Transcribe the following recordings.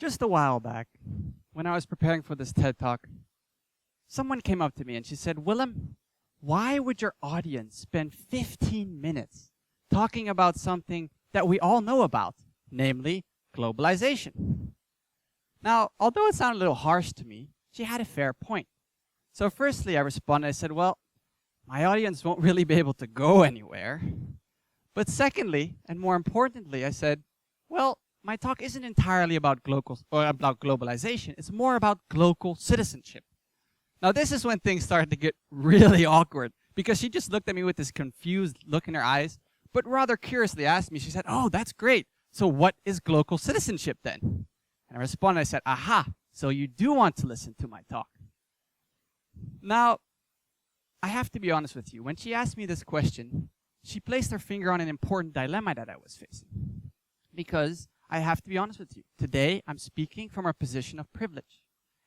Just a while back, when I was preparing for this TED Talk, someone came up to me and she said, Willem, why would your audience spend 15 minutes talking about something that we all know about, namely globalization? Now, although it sounded a little harsh to me, she had a fair point. So firstly, I responded, I said, well, my audience won't really be able to go anywhere. But secondly, and more importantly, I said, well, my talk isn't entirely about globalization. It's more about global citizenship. Now, this is when things started to get really awkward, because she just looked at me with this confused look in her eyes, but rather curiously asked me, she said, oh, that's great. So what is global citizenship then? And I responded, I said, aha, so you do want to listen to my talk. Now, I have to be honest with you. When she asked me this question, she placed her finger on an important dilemma that I was facing. Because I have to be honest with you. Today, I'm speaking from a position of privilege.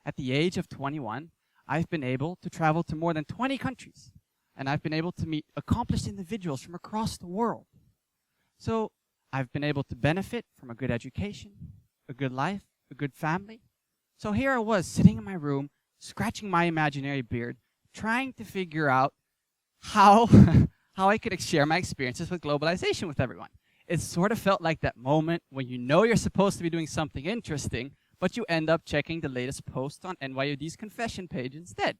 At the age of 21, I've been able to travel to more than 20 countries. And I've been able to meet accomplished individuals from across the world. So, I've been able to benefit from a good education, a good life, a good family. So here I was, sitting in my room, scratching my imaginary beard, trying to figure out how I could share my experiences with globalization with everyone. It sort of felt like that moment when you know you're supposed to be doing something interesting, but you end up checking the latest post on NYUAD's confession page instead.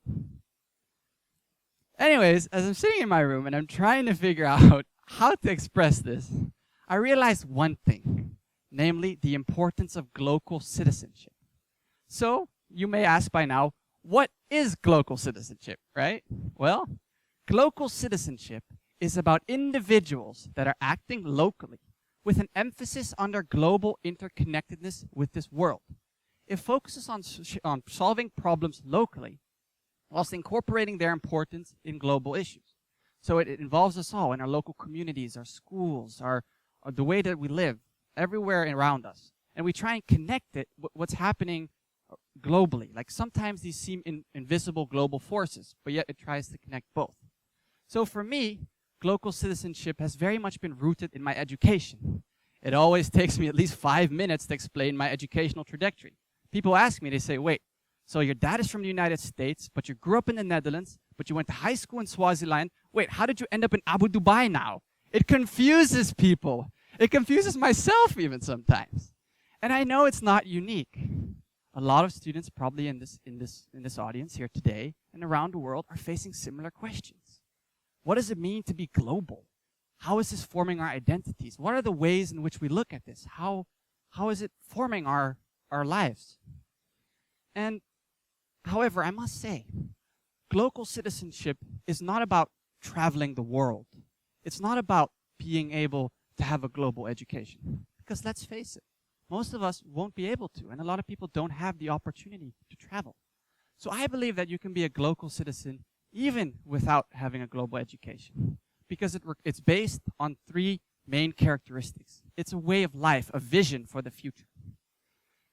Anyways, as I'm sitting in my room and I'm trying to figure out how to express this, I realized one thing, namely the importance of global citizenship. So, you may ask by now, what is global citizenship, right? Well, global citizenship is about individuals that are acting locally with an emphasis on their global interconnectedness with this world. It focuses on solving problems locally whilst incorporating their importance in global issues. So it involves us all in our local communities, our schools, the way that we live, everywhere around us. And we try and connect it with what's happening globally. Like sometimes these seem invisible global forces, but yet it tries to connect both. So for me, global citizenship has very much been rooted in my education. It always takes me at least 5 minutes to explain my educational trajectory. People ask me, they say, wait, so your dad is from the United States, but you grew up in the Netherlands, but you went to high school in Swaziland. Wait, how did you end up in Abu Dhabi now? It confuses people. It confuses myself even sometimes. And I know it's not unique. A lot of students probably in this audience here today and around the world are facing similar questions. What does it mean to be global? How is this forming our identities? What are the ways in which we look at this? How is it forming our lives? And however, I must say, global citizenship is not about traveling the world. It's not about being able to have a global education. Because let's face it, most of us won't be able to, and a lot of people don't have the opportunity to travel. So I believe that you can be a global citizen even without having a global education, because it's based on 3 main characteristics. It's a way of life, a vision for the future.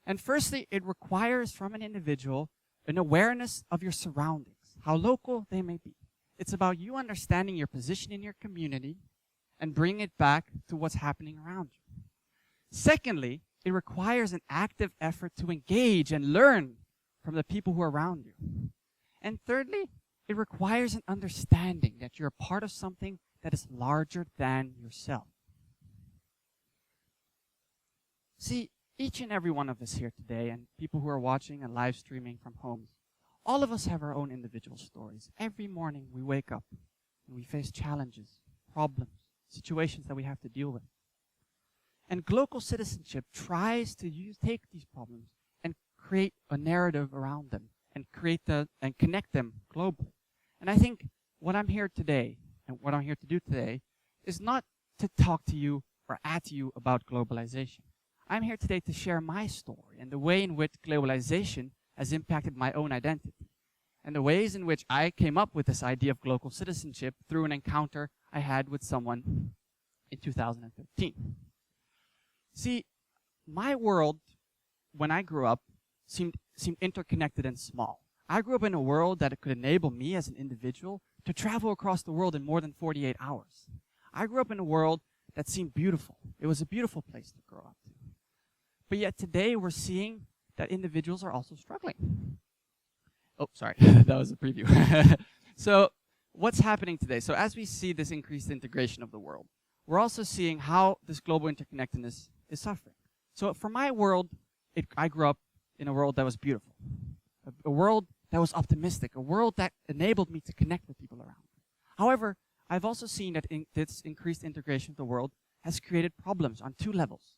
And firstly, it requires from an individual an awareness of your surroundings, how local they may be. It's about you understanding your position in your community and bringing it back to what's happening around you. Secondly, it requires an active effort to engage and learn from the people who are around you. And thirdly, it requires an understanding that you're a part of something that is larger than yourself. See, each and every one of us here today, and people who are watching and live streaming from homes, all of us have our own individual stories. Every morning we wake up and we face challenges, problems, situations that we have to deal with. And global citizenship tries to take these problems and create a narrative around them and connect them globally. And I think what I'm here today, and what I'm here to do today, is not to talk to you or add to you about globalization. I'm here today to share my story and the way in which globalization has impacted my own identity, and the ways in which I came up with this idea of global citizenship through an encounter I had with someone in 2013. See, my world, when I grew up, seemed interconnected and small. I grew up in a world that could enable me as an individual to travel across the world in more than 48 hours. I grew up in a world that seemed beautiful. It was a beautiful place to grow up to. But yet today we're seeing that individuals are also struggling. Oh, sorry, that was a preview. So what's happening today? So as we see this increased integration of the world, we're also seeing how this global interconnectedness is suffering. So for my world, I grew up in a world that was beautiful, a world that was optimistic, a world that enabled me to connect with people around me. However, I've also seen that this increased integration of the world has created problems on two levels.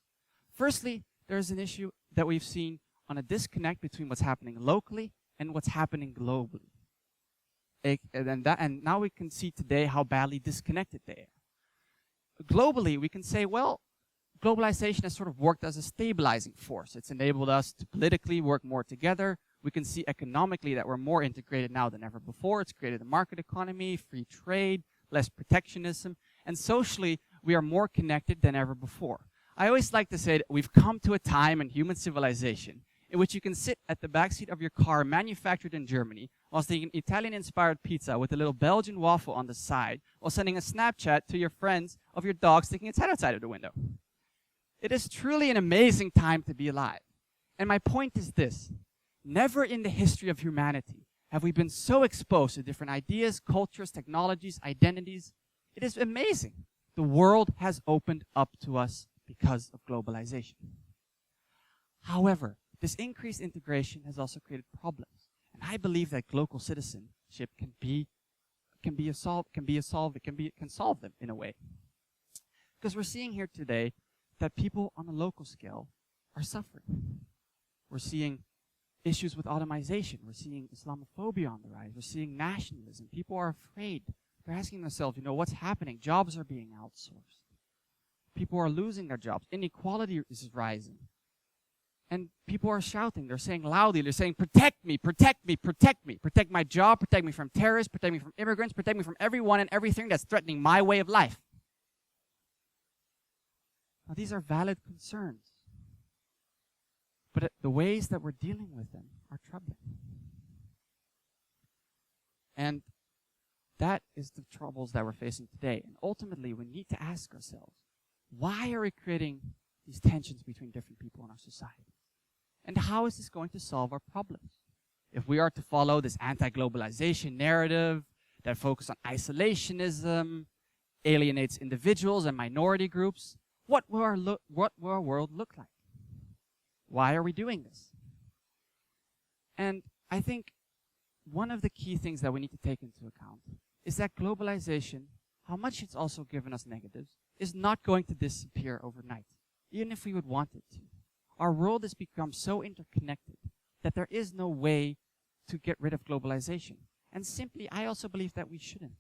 Firstly, there's an issue that we've seen on a disconnect between what's happening locally and what's happening globally. And now we can see today how badly disconnected they are. Globally, we can say, well, globalization has sort of worked as a stabilizing force. It's enabled us to politically work more together. We can see economically that we're more integrated now than ever before. It's created a market economy, free trade, less protectionism. And socially, we are more connected than ever before. I always like to say that we've come to a time in human civilization in which you can sit at the backseat of your car manufactured in Germany while eating an Italian-inspired pizza with a little Belgian waffle on the side while sending a Snapchat to your friends of your dog sticking its head outside of the window. It is truly an amazing time to be alive. And my point is this: never in the history of humanity have we been so exposed to different ideas, cultures, technologies, identities. It is amazing. The world has opened up to us because of globalization. However, this increased integration has also created problems. And I believe that global citizenship can solve them in a way. Because we're seeing here today that people on a local scale are suffering. We're seeing issues with automation. We're seeing Islamophobia on the rise. We're seeing nationalism. People are afraid. They're asking themselves, what's happening? Jobs are being outsourced. People are losing their jobs. Inequality is rising. And people are shouting. They're saying loudly. They're saying, protect me, protect me, protect me. Protect my job, protect me from terrorists, protect me from immigrants, protect me from everyone and everything that's threatening my way of life. Now, these are valid concerns. But the ways that we're dealing with them are troubling. And that is the troubles that we're facing today. And ultimately, we need to ask ourselves, why are we creating these tensions between different people in our society? And how is this going to solve our problems? If we are to follow this anti-globalization narrative that focuses on isolationism, alienates individuals and minority groups, what will our world look like? Why are we doing this? And I think one of the key things that we need to take into account is that globalization, how much it's also given us negatives, is not going to disappear overnight, even if we would want it to. Our world has become so interconnected that there is no way to get rid of globalization. And simply, I also believe that we shouldn't.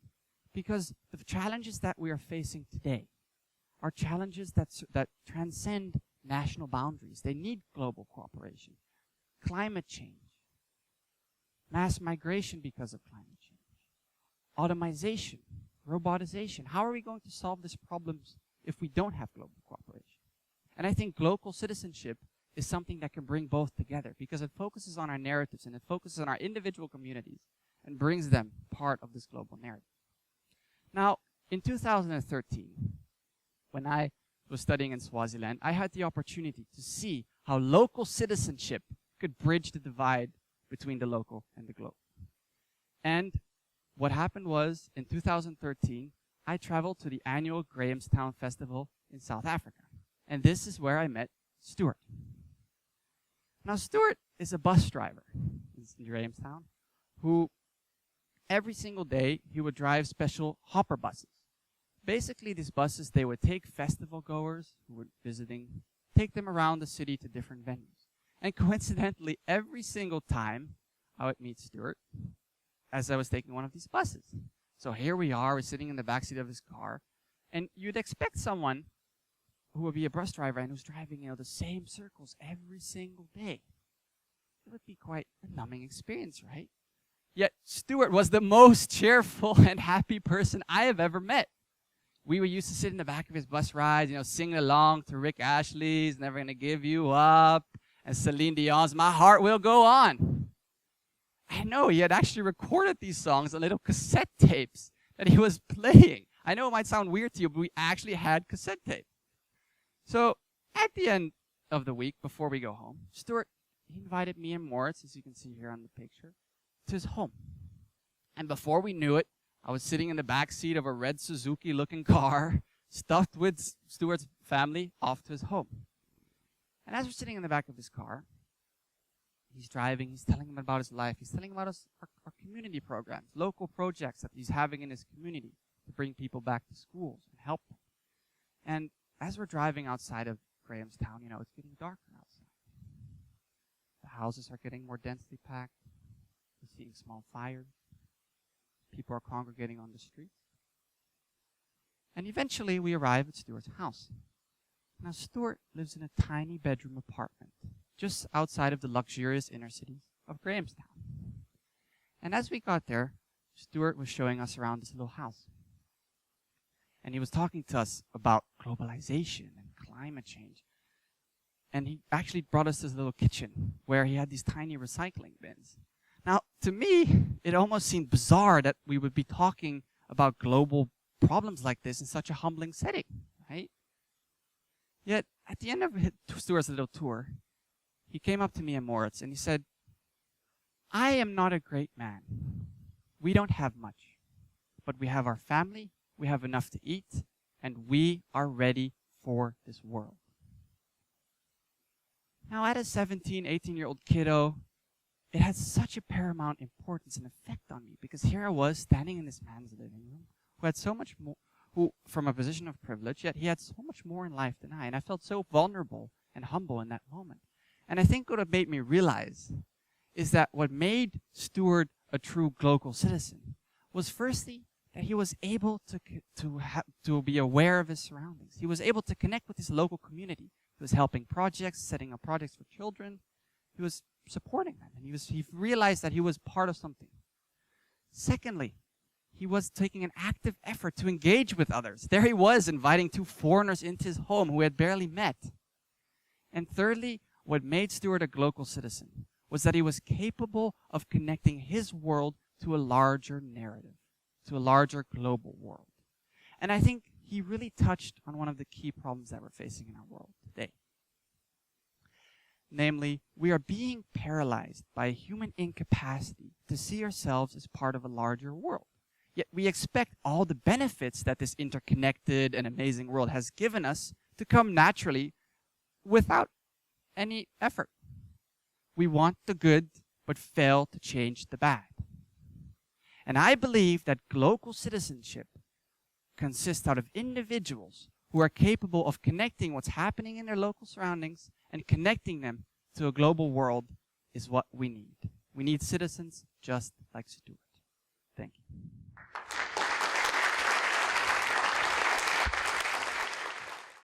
Because the challenges that we are facing today are challenges that transcend national boundaries. They need global cooperation. Climate change, mass migration because of climate change, automation, robotization. How are we going to solve these problems if we don't have global cooperation? And I think global citizenship is something that can bring both together because it focuses on our narratives and it focuses on our individual communities and brings them part of this global narrative. Now, in 2013, when I was studying in Swaziland, I had the opportunity to see how local citizenship could bridge the divide between the local and the global. And what happened was, in 2013, I traveled to the annual Grahamstown Festival in South Africa. And this is where I met Stuart. Now, Stuart is a bus driver in Grahamstown who every single day he would drive special hopper buses. Basically, these buses, they would take festival goers who were visiting, take them around the city to different venues. And coincidentally, every single time I would meet Stuart as I was taking one of these buses. So here we are, we're sitting in the backseat of his car, and you'd expect someone who would be a bus driver and who's driving, the same circles every single day. It would be quite a numbing experience, right? Yet Stuart was the most cheerful and happy person I have ever met. We were used to sit in the back of his bus rides, singing along to Rick Ashley's Never Gonna Give You Up and Celine Dion's My Heart Will Go On. I know he had actually recorded these songs on little cassette tapes that he was playing. I know it might sound weird to you, but we actually had cassette tape. So at the end of the week, before we go home, Stuart he invited me and Moritz, as you can see here on the picture, to his home. And before we knew it, I was sitting in the back seat of a red Suzuki-looking car, stuffed with Stuart's family, off to his home. And as we're sitting in the back of his car, he's driving, he's telling him about his life, he's telling him about our community programs, local projects that he's having in his community to bring people back to schools and help them. And as we're driving outside of Grahamstown, you know, it's getting darker outside. The houses are getting more densely packed. We're seeing small fires. People are congregating on the streets. And eventually we arrive at Stuart's house. Now Stuart lives in a tiny bedroom apartment just outside of the luxurious inner cities of Grahamstown. And as we got there, Stuart was showing us around this little house. And he was talking to us about globalization and climate change. And he actually brought us this little kitchen where he had these tiny recycling bins. Now, to me, it almost seemed bizarre that we would be talking about global problems like this in such a humbling setting, right? Yet, at the end of Stuart's little tour, he came up to me and Moritz and he said, I am not a great man. We don't have much, but we have our family, we have enough to eat, and we are ready for this world. Now, at a 17, 18-year-old kiddo, it had such a paramount importance and effect on me because here I was standing in this man's living room who had so much more, who from a position of privilege, yet he had so much more in life than I. And I felt so vulnerable and humble in that moment. And I think what made me realize is that what made Stuart a true global citizen was firstly that he was able to be aware of his surroundings. He was able to connect with his local community. He was helping projects, setting up projects for children. He was supporting them, and he realized that he was part of something. Secondly, he was taking an active effort to engage with others. There he was inviting two foreigners into his home who had barely met. And thirdly, what made Stuart a global citizen was that he was capable of connecting his world to a larger narrative, to a larger global world. And I think he really touched on one of the key problems that we're facing in our world today. Namely, we are being paralyzed by a human incapacity to see ourselves as part of a larger world. Yet we expect all the benefits that this interconnected and amazing world has given us to come naturally without any effort. We want the good, but fail to change the bad. And I believe that global citizenship consists out of individuals who are capable of connecting what's happening in their local surroundings and connecting them to a global world is what we need. We need citizens just like Stuart. Thank you.